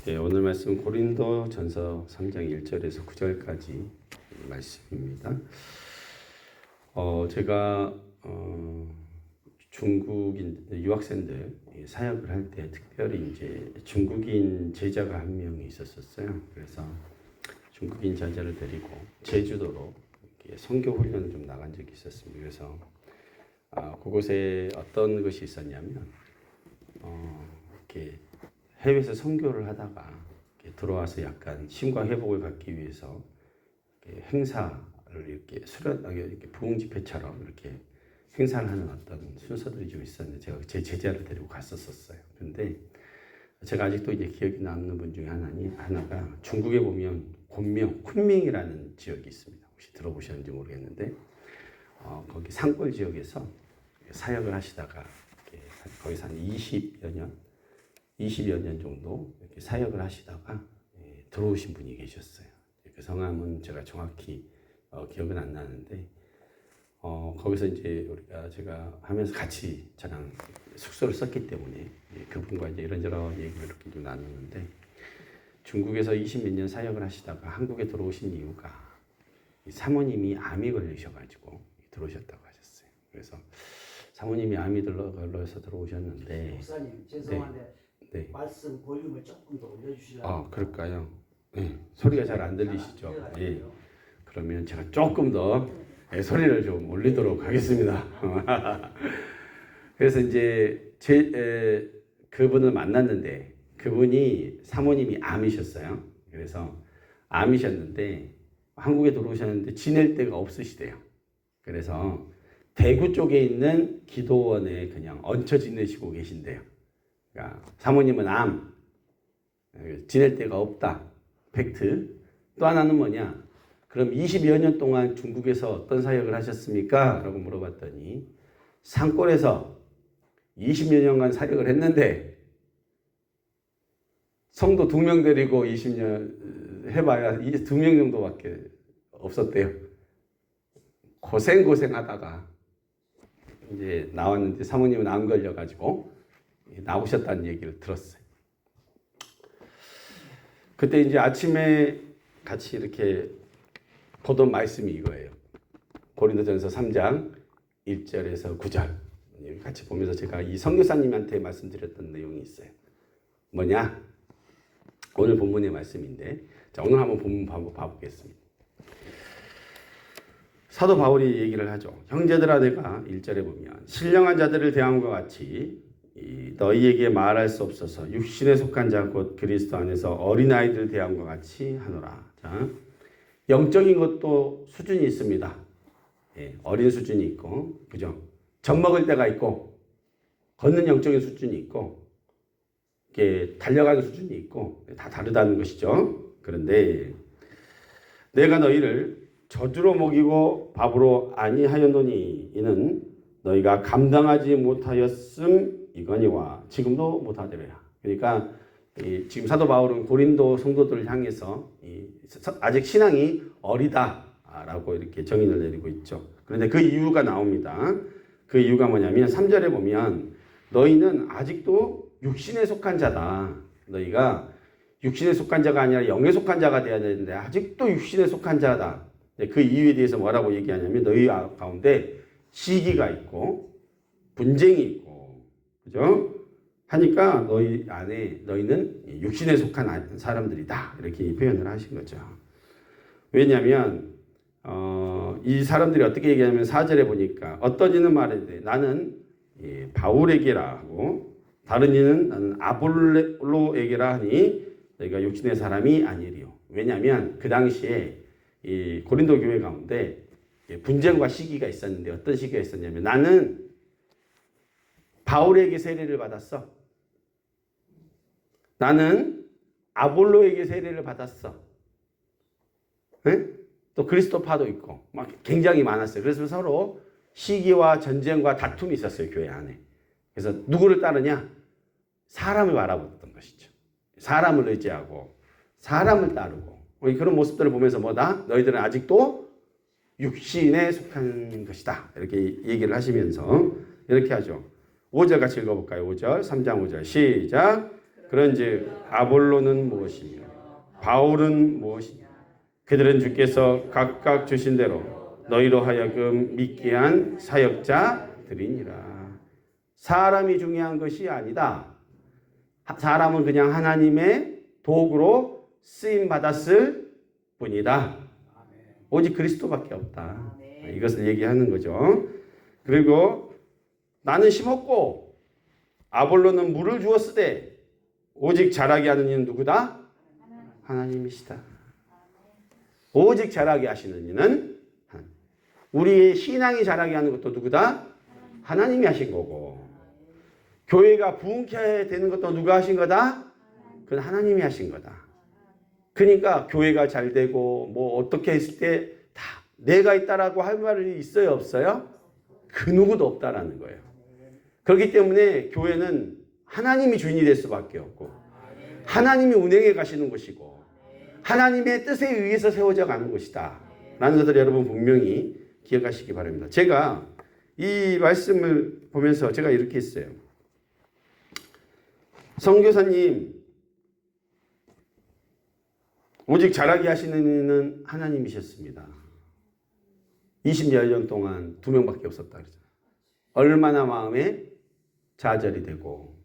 예, 오늘 말씀은 고린도전서 3장 1절에서 9절까지 말씀입니다. 제가 중국인 유학생들 사역을 할 때 특별히 이제 중국인 제자가 한 명이 있었어요. 그래서 중국인 제자를 데리고 제주도로 선교 훈련을 좀 나간 적이 있었습니다. 그래서 그곳에 어떤 것이 있었냐면 이렇게 해외에서 선교를 하다가 들어와서 약간 심과 회복을 갖기 위해서 행사를 이렇게 이렇게 부흥 집회처럼 이렇게 행사를 하는 어떤 순서들이 좀 있었는데 제가 제 제자를 데리고 갔었어요. 그런데 제가 아직도 이제 기억에 남는 분 중에 하나가 중국에 보면 곤명, 쿤밍이라는 지역이 있습니다. 혹시 들어보셨는지 모르겠는데 거기 산골 지역에서 사역을 하시다가 거기서 한 20여 년 정도 이렇게 사역을 하시다가 들어오신 분이 계셨어요. 그 성함은 제가 정확히 기억은 안 나는데 거기서 이제 제가 하면서 같이 저랑 숙소를 썼기 때문에 그분과 이제 이런저런 얘기를 이렇게 좀 나누는데 중국에서 20몇 년 사역을 하시다가 한국에 들어오신 이유가 사모님이 암이 걸리셔가지고 들어오셨다고 하셨어요. 그래서 사모님이 암이 걸려서 들어오셨는데 목사님 죄송한데 네. 말씀 볼륨을 조금 더 올려주시려고. 그럴까요? 네. 소리가 잘 안 들리시죠? 예. 그러면 제가 조금 더 소리를 좀 올리도록 하겠습니다. 그래서 이제 그분을 만났는데 그분이 사모님이 암이셨어요. 그래서 암이셨는데 한국에 들어오셨는데 지낼 데가 없으시대요. 그래서 대구 쪽에 있는 기도원에 그냥 얹혀 지내시고 계신대요. 그러니까 사모님은 암, 지낼 데가 없다. 팩트. 또 하나는 뭐냐? 그럼 20여 년 동안 중국에서 어떤 사역을 하셨습니까? 라고 물어봤더니 산골에서 20여 년간 사역을 했는데 성도 2명 데리고 20년 해봐야 2명 정도밖에 없었대요. 고생하다가 이제 나왔는데 사모님은 암 걸려가지고 나오셨다는 얘기를 들었어요. 그때 이제 아침에 같이 이렇게 보던 말씀이 이거예요. 고린도전서 3장 1절에서 9절 같이 보면서 제가 이 선교사님한테 말씀드렸던 내용이 있어요. 뭐냐? 오늘 본문의 말씀인데 자, 오늘 한번 본문 봐보겠습니다. 사도 바울이 얘기를 하죠. 형제들아 내가 1절에 보면 신령한 자들을 대함과 같이 너희에게 말할 수 없어서 육신에 속한 자 곧 그리스도 안에서 어린아이들 대함과 같이 하노라. 자, 영적인 것도 수준이 있습니다. 어린 수준이 있고, 그죠? 젖먹을 때가 있고, 걷는 영적인 수준이 있고, 이렇게 달려가는 수준이 있고, 다 다르다는 것이죠. 그런데 내가 너희를 젖으로 먹이고 밥으로 아니하였노니 이는 너희가 감당하지 못하였음 이거니와 지금도 못하더라. 그러니까 지금 사도 바울은 고린도 성도들을 향해서 아직 신앙이 어리다라고 이렇게 정의를 내리고 있죠. 그런데 그 이유가 나옵니다. 그 이유가 뭐냐면 3절에 보면 너희는 아직도 육신에 속한 자다. 너희가 육신에 속한 자가 아니라 영에 속한 자가 되어야 되는데 아직도 육신에 속한 자다. 그 이유에 대해서 뭐라고 얘기하냐면 너희 가운데 시기가 있고 분쟁이 있고 그죠? 하니까 너희 안에 너희는 육신에 속한 사람들이다 이렇게 표현을 하신 거죠. 왜냐하면 이 사람들이 어떻게 얘기하냐면 4절에 보니까 어떤 이는 말하되 나는 바울에게라 하고 다른 이는 나는 아볼로에게라 하니 너희가 육신의 사람이 아니리요. 왜냐하면 그 당시에 이 고린도 교회 가운데 분쟁과 시기가 있었는데 어떤 시기가 있었냐면 나는 바울에게 세례를 받았어. 나는 아볼로에게 세례를 받았어. 네? 또 그리스도파도 있고 막 굉장히 많았어요. 그래서 서로 시기와 전쟁과 다툼이 있었어요. 교회 안에. 그래서 누구를 따르냐? 사람을 바라봤던 것이죠. 사람을 의지하고 사람을 따르고 그런 모습들을 보면서 뭐다? 너희들은 아직도 육신에 속한 것이다. 이렇게 얘기를 하시면서 이렇게 하죠. 5절 같이 읽어볼까요? 5절, 3장 5절 시작. 그런즉 아볼로는 무엇이며 바울은 무엇이냐? 그들은 주께서 각각 주신 대로 너희로 하여금 믿게 한 사역자들이니라. 사람이 중요한 것이 아니다. 사람은 그냥 하나님의 도구로 쓰임 받았을 뿐이다. 오직 그리스도밖에 없다. 이것을 얘기하는 거죠. 그리고 나는 심었고 아볼로는 물을 주었으되 오직 자라게 하는 이는 누구다? 하나님이시다. 오직 자라게 하시는 이는 하나님. 우리의 신앙이 자라게 하는 것도 누구다? 하나님이 하신 거고, 교회가 부흥케 되는 것도 누가 하신 거다? 그건 하나님이 하신 거다. 그러니까 교회가 잘 되고 뭐 어떻게 했을 때 다 내가 있다라고 할 말이 있어요, 없어요? 그 누구도 없다라는 거예요. 그렇기 때문에 교회는 하나님이 주인이 될 수밖에 없고 하나님이 운행해 가시는 것이고 하나님의 뜻에 의해서 세워져 가는 것이다 라는 것을 여러분 분명히 기억하시기 바랍니다. 제가 이 말씀을 보면서 제가 이렇게 했어요. 선교사님, 오직 자라게 하시는 이는 하나님이셨습니다. 20여 년 동안 2명밖에 없었다 그러잖아요. 얼마나 마음에 좌절이 되고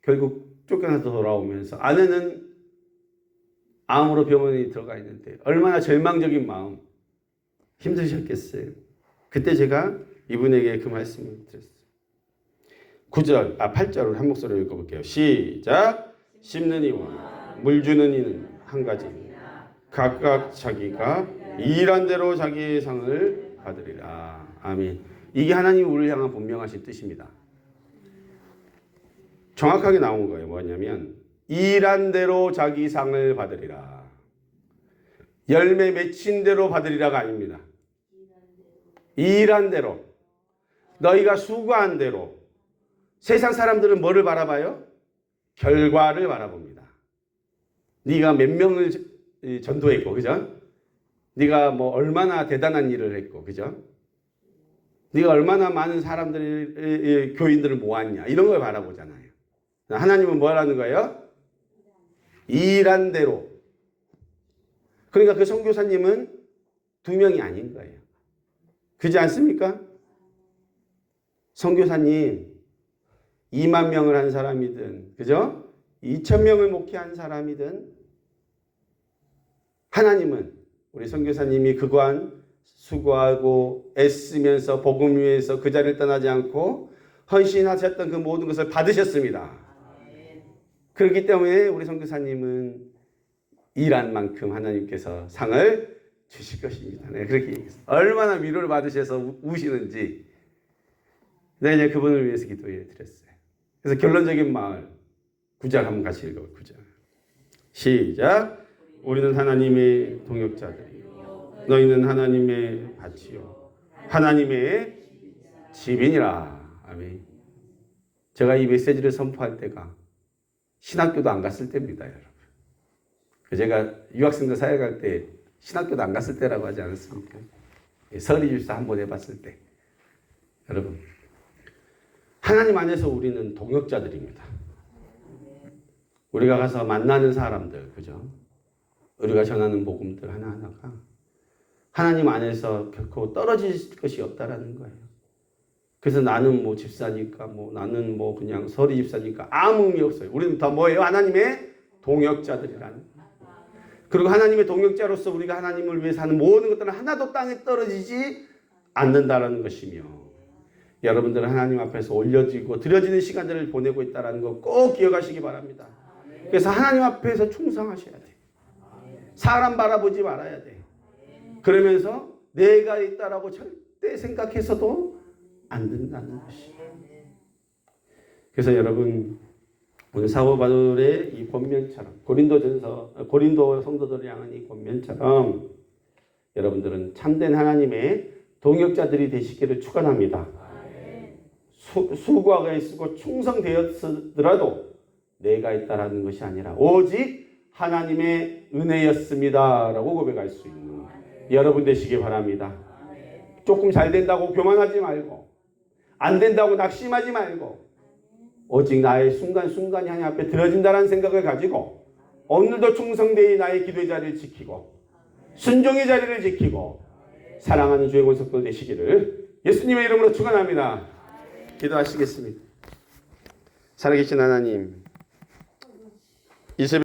결국 쫓겨나서 돌아오면서 아내는 암으로 병원에 들어가 있는데 얼마나 절망적인 마음, 힘드셨겠어요. 그때 제가 이분에게 그 말씀을 드렸어요. 8절을 한 목소리로 읽어볼게요. 시작. 심는 이와 물 주는 이는 한 가지, 각각 자기가 일한 대로 자기의 상을 받으리라. 아멘. 이게 하나님이 우리를 향한 분명하신 뜻입니다. 정확하게 나온 거예요. 뭐냐면 일한 대로 자기 상을 받으리라. 열매 맺힌 대로 받으리라가 아닙니다. 일한 대로, 너희가 수고한 대로. 세상 사람들은 뭐를 바라봐요? 결과를 바라봅니다. 네가 몇 명을 전도했고, 그죠? 네가 뭐 얼마나 대단한 일을 했고, 그죠? 네가 얼마나 많은 사람들의 교인들을 모았냐, 이런 걸 바라보잖아요. 하나님은 뭐 하라는 거예요? 일한 대로. 그러니까 그 선교사님은 2명이 아닌 거예요. 그렇지 않습니까? 선교사님 2만 명을 한 사람이든, 그죠? 2,000명을 목회한 사람이든, 하나님은 우리 선교사님이 그간 수고하고 애쓰면서 복음 위해서 그 자리를 떠나지 않고 헌신하셨던 그 모든 것을 받으셨습니다. 그렇기 때문에 우리 선교사님은 일한 만큼 하나님께서 상을 주실 것입니다. 네, 그렇게 얘기했어요. 얼마나 위로를 받으셔서 우시는지 내가 이제 그분을 위해서 기도해 드렸어요. 그래서 결론적인 말 9절 한번 같이 읽어볼게요. 9절. 시작. 우리는 하나님의 동역자들이요 너희는 하나님의 밭이요 하나님의 집이니라. 아멘. 제가 이 메시지를 선포할 때가 신학교도 안 갔을 때입니다, 여러분. 제가 유학생들 사역할 때 신학교도 안 갔을 때라고 하지 않았습니까? 서리집사 한번 해봤을 때. 여러분, 하나님 안에서 우리는 동역자들입니다. 우리가 가서 만나는 사람들, 그죠? 우리가 전하는 복음들 하나하나가 하나님 안에서 결코 떨어질 것이 없다라는 거예요. 그래서 나는 뭐 집사니까, 나는 그냥 서리 집사니까 아무 의미 없어요. 우리는 다 뭐예요? 하나님의 동역자들이라는 거예요. 그리고 하나님의 동역자로서 우리가 하나님을 위해서 하는 모든 것들은 하나도 땅에 떨어지지 않는다라는 것이며, 여러분들은 하나님 앞에서 올려지고 드려지는 시간들을 보내고 있다는 거 꼭 기억하시기 바랍니다. 그래서 하나님 앞에서 충성하셔야 돼. 사람 바라보지 말아야 돼. 그러면서 내가 있다라고 절대 생각해서도 안 된다는 것이. 그래서 여러분, 오늘 사도 바울의 이 권면처럼 고린도 성도들을 향한 이 권면처럼 여러분들은 참된 하나님의 동역자들이 되시기를 축원합니다. 수고가 있고 충성되었더라도 내가 있다라는 것이 아니라 오직 하나님의 은혜였습니다라고 고백할 수 있는 여러분 되시기 바랍니다. 조금 잘 된다고 교만하지 말고, 안 된다고 낙심하지 말고, 오직 나의 순간순간이 하나님 앞에 드려진다는 생각을 가지고 오늘도 충성되이 나의 기도의 자리를 지키고 순종의 자리를 지키고 사랑하는 주의 권속들 되시기를 예수님의 이름으로 축원합니다. 기도하시겠습니다. 살아계신 하나님, 이 새벽